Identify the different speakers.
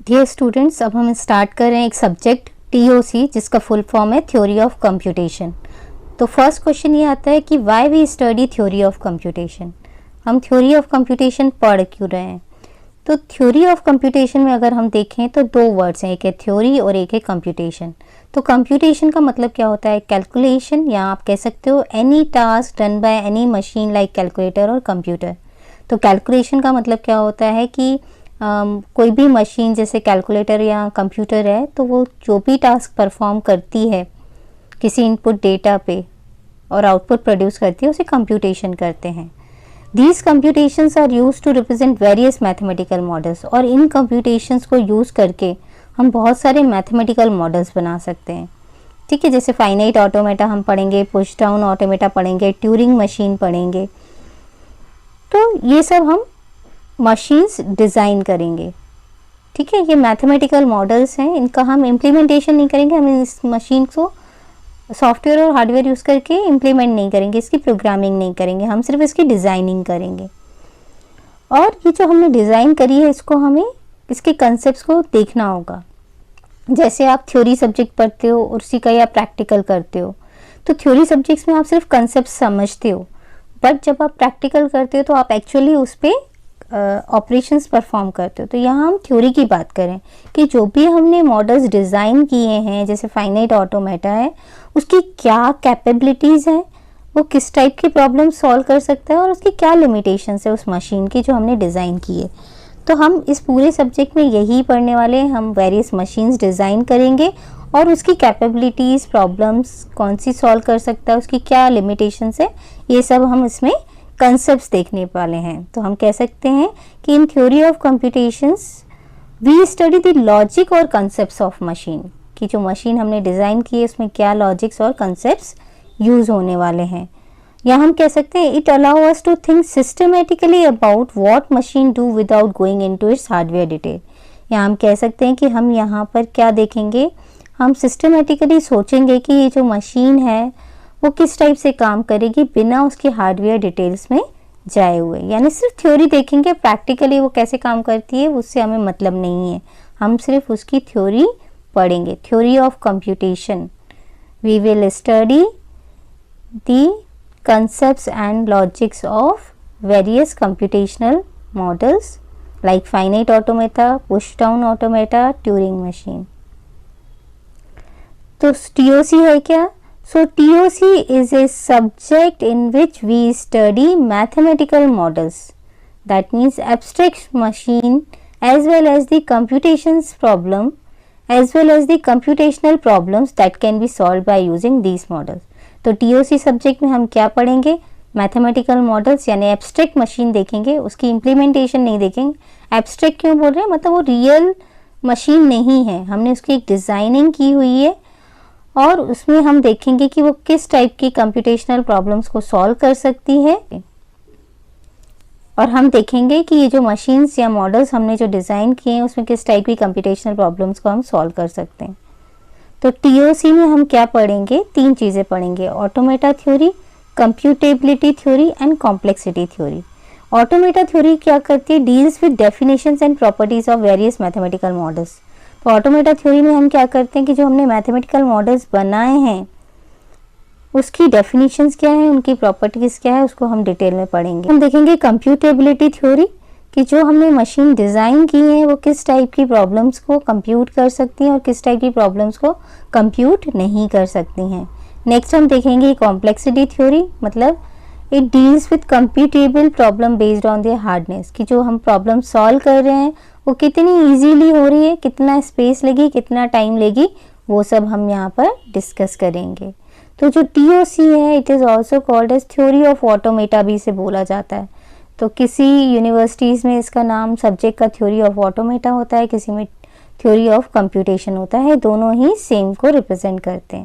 Speaker 1: Dear students, अब हम start कर रहे हैं एक सब्जेक्ट टीओसी जिसका फुल फॉर्म है थ्योरी ऑफ कंप्यूटेशन। तो फर्स्ट क्वेश्चन ये आता है कि why we study theory of computation. हम थ्योरी ऑफ कंप्यूटेशन पढ़ क्यों रहे हैं? तो थ्योरी ऑफ कंप्यूटेशन में अगर हम देखें तो दो वर्ड्स हैं, एक है थ्योरी और एक है कंप्यूटेशन। तो कंप्यूटेशन का मतलब क्या होता है? कैलकुलेशन, या आप कह सकते हो any task done by any machine like calculator और कंप्यूटर। तो कैलकुलेशन का मतलब क्या होता है कि कोई भी मशीन जैसे कैलकुलेटर या कंप्यूटर है तो वो जो भी टास्क परफॉर्म करती है किसी इनपुट डेटा पे और आउटपुट प्रोड्यूस करती है उसे कंप्यूटेशन कहते हैं। These computations are used to represent various mathematical models, और इन computations को यूज़ करके हम बहुत सारे मैथमेटिकल मॉडल्स बना सकते हैं। ठीक है, जैसे फाइनाइट ऑटोमेटा हम पढ़ेंगे, पुश डाउन ऑटोमेटा पढ़ेंगे, ट्यूरिंग मशीन पढ़ेंगे। तो ये सब हम मशीन्स डिज़ाइन करेंगे। ठीक है, ये मैथमेटिकल मॉडल्स हैं, इनका हम इम्प्लीमेंटेशन नहीं करेंगे, हम इस मशीन को सॉफ्टवेयर और हार्डवेयर यूज़ करके इम्प्लीमेंट नहीं करेंगे, इसकी प्रोग्रामिंग नहीं करेंगे, हम सिर्फ इसकी डिज़ाइनिंग करेंगे। और ये जो हमने डिज़ाइन करी है इसको हमें इसके कंसेप्ट्स को देखना होगा। जैसे आप थ्योरी सब्जेक्ट पढ़ते हो और उसी का या प्रैक्टिकल करते हो, तो थ्योरी सब्जेक्ट्स में आप सिर्फ कंसेप्ट समझते हो, बट जब आप प्रैक्टिकल करते हो तो आप एक्चुअली उस पर ऑपरेशंस परफॉर्म करते हो। तो यहाँ हम थ्योरी की बात करें कि जो भी हमने मॉडल्स डिज़ाइन किए हैं, जैसे फाइनाइट ऑटोमेटा है, उसकी क्या कैपेबिलिटीज़ हैं, वो किस टाइप की प्रॉब्लम सॉल्व कर सकता है और उसकी क्या लिमिटेशंस है उस मशीन की जो हमने डिज़ाइन की है। तो हम इस पूरे सब्जेक्ट में यही पढ़ने वाले हैं। हम वेरियस मशीन्स डिज़ाइन करेंगे और उसकी कैपेबिलिटीज़, प्रॉब्लम्स कौन सी सॉल्व कर सकता है, उसकी क्या लिमिटेशंस है, ये सब हम इसमें कंसेप्ट्स देखने वाले हैं। तो हम कह सकते हैं कि in theory of computations we study the logic और कंसेप्ट्स ऑफ मशीन, कि जो मशीन हमने डिज़ाइन की है उसमें क्या लॉजिक्स और कंसेप्ट्स यूज़ होने वाले हैं। या हम कह सकते हैं it allow us to think systematically about what machine do without going into its hardware detail. या हम कह सकते हैं कि हम यहाँ पर क्या देखेंगे, हम सिस्टमेटिकली सोचेंगे कि ये जो मशीन है वो किस टाइप से काम करेगी बिना उसके हार्डवेयर डिटेल्स में जाए हुए। यानी सिर्फ थ्योरी देखेंगे, प्रैक्टिकली वो कैसे काम करती है उससे हमें मतलब नहीं है, हम सिर्फ उसकी थ्योरी पढ़ेंगे। Theory of computation we will study the concepts and logics of various computational models like finite automata, push down automata, Turing machine. तो TOC है क्या? So TOC is a subject in which we study mathematical models, that means abstract machine as well as the computations problem as well as the computational problems that can be solved by using these models. तो TOC subject में हम क्या पढ़ेंगे? Mathematical models, यानी abstract machine देखेंगे, उसकी implementation नहीं देखेंगे। एब्स्ट्रैक्ट क्यों बोल रहे हैं? मतलब वो रियल मशीन नहीं है, हमने उसकी एक डिज़ाइनिंग की हुई है और उसमें हम देखेंगे कि वो किस टाइप की कंप्यूटेशनल प्रॉब्लम्स को सॉल्व कर सकती है। और हम देखेंगे कि ये जो मशीन्स या मॉडल्स हमने जो डिज़ाइन किए हैं उसमें किस टाइप की कंप्यूटेशनल प्रॉब्लम्स को हम सॉल्व कर सकते हैं। तो टीओसी में हम क्या पढ़ेंगे? तीन चीज़ें पढ़ेंगे, automata theory, computability theory and complexity theory. Automata theory क्या करती है? Deals with definitions and properties of various mathematical models. तो ऑटोमेटा थ्योरी में हम क्या करते हैं कि जो हमने मैथमेटिकल मॉडल्स बनाए हैं उसकी डेफिनेशंस क्या है, उनकी प्रॉपर्टीज क्या है, उसको हम डिटेल में पढ़ेंगे। हम देखेंगे कंप्यूटेबिलिटी थ्योरी, कि जो हमने मशीन डिज़ाइन की है वो किस टाइप की प्रॉब्लम्स को कंप्यूट कर सकती हैं और किस टाइप की प्रॉब्लम्स को कंप्यूट नहीं कर सकती हैं। नेक्स्ट हम देखेंगे कॉम्प्लेक्सिटी थ्योरी, मतलब it deals with computable problem based on the hardness, कि जो हम प्रॉब्लम सॉल्व कर रहे हैं वो कितनी ईजीली हो रही है, कितना स्पेस लेगी, कितना टाइम लेगी, वो सब हम यहाँ पर डिस्कस करेंगे। तो जो टीओसी है it is also called as theory of automata भी इसे बोला जाता है। तो किसी यूनिवर्सिटीज़ में इसका नाम सब्जेक्ट का थ्योरी ऑफ ऑटोमेटा होता है, किसी में थ्योरी ऑफ कंप्यूटेशन होता है, दोनों ही सेम को रिप्रेजेंट करते हैं।